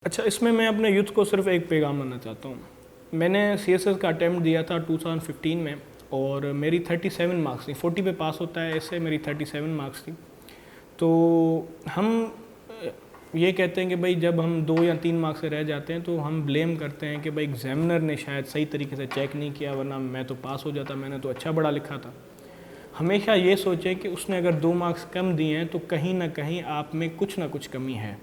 अच्छा, इसमें मैं अपने यूथ को सिर्फ एक पैगाम देना चाहता हूँ। मैंने सीएसएस का अटैम्प्ट दिया था 2015 में और मेरी 37 मार्क्स थी। 40 पे पास होता है, ऐसे मेरी 37 मार्क्स थी। तो हम ये कहते हैं कि भाई जब हम 2 या 3 मार्क्स से रह जाते हैं तो हम ब्लेम करते हैं कि भाई एग्जामिनर ने शायद सही तरीके से चेक नहीं किया, वरना मैं तो पास हो जाता, मैंने तो अच्छा पढ़ा लिखा था। हमेशा ये सोचें कि उसने अगर 2 मार्क्स कम दिए हैं तो कहीं ना कहीं आप में कुछ ना कुछ कमी है।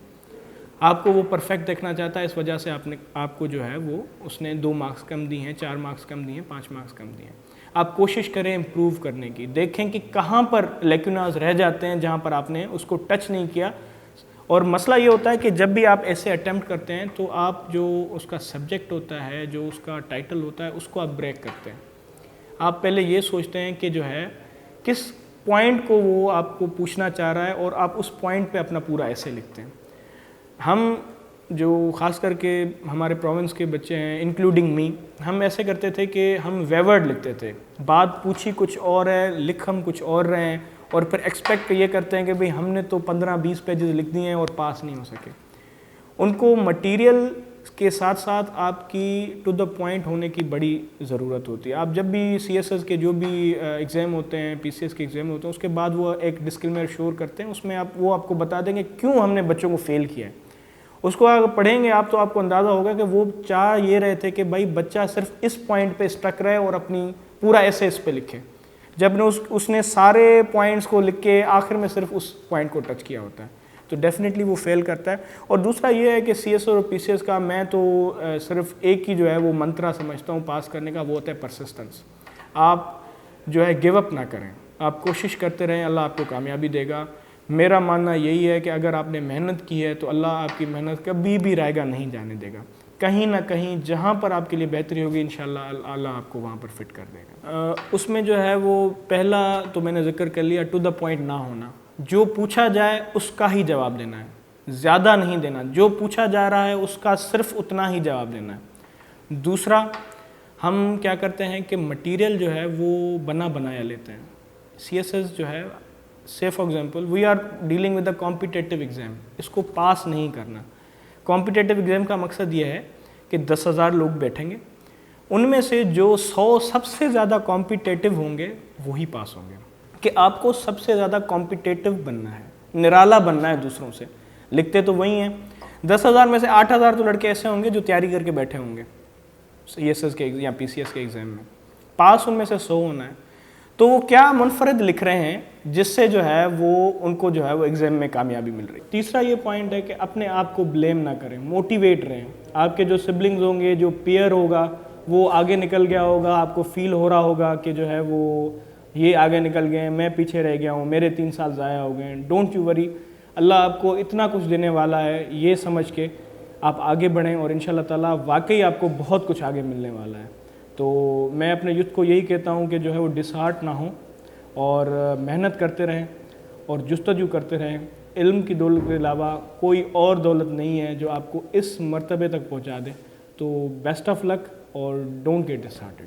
आपको वो परफेक्ट देखना चाहता है, इस वजह से आपको जो है वो उसने 2 मार्क्स कम दिए हैं, 4 मार्क्स कम दिए हैं, 5 मार्क्स कम दिए हैं। आप कोशिश करें इम्प्रूव करने की, देखें कि कहाँ पर लेक्यूनाज रह जाते हैं जहाँ पर आपने उसको टच नहीं किया। और मसला ये होता है कि जब भी आप ऐसे अटैम्प्ट करते हैं तो आप जो उसका सब्जेक्ट होता है, जो उसका टाइटल होता है, उसको आप ब्रेक करते हैं। आप पहले ये सोचते हैं कि जो है किस पॉइंट को वो आपको पूछना चाह रहा है और आप उस पॉइंट पे अपना पूरा ऐसे लिखते हैं। हम जो ख़ास करके हमारे प्रोविंस के बच्चे हैं, इंक्लूडिंग मी, हम ऐसे करते थे कि हम वेवर्ड लिखते थे। बात पूछी कुछ और है, लिख हम कुछ और रहे हैं, और फिर एक्सपेक्ट ये करते हैं कि भाई हमने तो 15-20 पेजेस लिख दिए हैं और पास नहीं हो सके। उनको मटेरियल के साथ साथ आपकी टू द पॉइंट होने की बड़ी ज़रूरत होती है। आप जब भी सीएसएस के जो भी एग्ज़ाम होते हैं, पीसीएस के एग्ज़ाम होते हैं, उसके बाद वो एक डिस्क्लेमर शोर करते हैं, उसमें वो आपको बता देंगे क्यों हमने बच्चों को फेल किया है। उसको अगर पढ़ेंगे आप तो आपको अंदाज़ा होगा कि वो चाह ये रहे थे कि भाई बच्चा सिर्फ इस पॉइंट पे स्टक रहे और अपनी पूरा ऐसे इस पे लिखे, जब उसने सारे पॉइंट्स को लिख के आखिर में सिर्फ उस पॉइंट को टच किया होता है, तो डेफिनेटली वो फेल करता है। और दूसरा ये है कि सीएसएस और पीसीएस का मैं तो सिर्फ एक ही जो है वो मंत्रा समझता हूँ पास करने का, वो होता है परसिस्टेंस। आप जो है गिव अप ना करें, आप कोशिश करते रहें, अल्लाह आपको कामयाबी देगा। मेरा मानना यही है कि अगर आपने मेहनत की है तो अल्लाह आपकी मेहनत कभी भी रायगा नहीं जाने देगा। कहीं ना कहीं जहाँ पर आपके लिए बेहतरी होगी इंशाल्लाह अल्लाह आपको वहाँ पर फिट कर देगा। उसमें जो है वो पहला तो मैंने जिक्र कर लिया, टू द पॉइंट ना होना। जो पूछा जाए उसका ही जवाब देना है, ज़्यादा नहीं देना। जो पूछा जा रहा है उसका सिर्फ उतना ही जवाब देना है। दूसरा, हम क्या करते हैं कि मटेरियल जो है वो बना बनाया लेते हैं। सीएसएस जो है, से for example we are dealing with the competitive exam, इसको पास नहीं करना। कॉम्पिटिटिव एग्ज़ाम का मकसद ये है कि 10,000 लोग बैठेंगे, उनमें से जो 100 सबसे ज़्यादा कॉम्पिटिटिव होंगे वही पास होंगे। कि आपको सबसे ज़्यादा कॉम्पिटिटिव बनना है, निराला बनना है दूसरों से। लिखते तो वही हैं, 10,000 में से 8,000 तो लड़के ऐसे होंगे जो तैयारी करके बैठे होंगे सीएसएस के या पीसीएस के एग्ज़ाम में। पास उनमें से 100 होना है, तो वो क्या मुनफरद लिख रहे हैं जिससे जो है वो उनको जो है वो एग्ज़ाम में कामयाबी मिल रही है। तीसरा ये पॉइंट है कि अपने आप को ब्लेम ना करें, मोटिवेट रहें। आपके जो सिबलिंग्स होंगे, जो पीयर होगा, वो आगे निकल गया होगा, आपको फील हो रहा होगा कि जो है वो ये आगे निकल गए, मैं पीछे रह गया हूँ, मेरे 3 साल ज़ाया हो गए। डोंट यू वरी, अल्लाह आपको इतना कुछ देने वाला है, ये समझ के आप आगे बढ़ें और इंशाल्लाह ताला वाकई आपको बहुत कुछ आगे मिलने वाला है। तो मैं अपने यूथ को यही कहता हूँ कि जो है वो डिसहार्ट ना हो और मेहनत करते रहें और जुस्तजू करते रहें। इल्म की दौलत के अलावा कोई और दौलत नहीं है जो आपको इस मर्तबे तक पहुँचा दे। तो बेस्ट ऑफ लक और डोंट गेट डिसहार्टेड।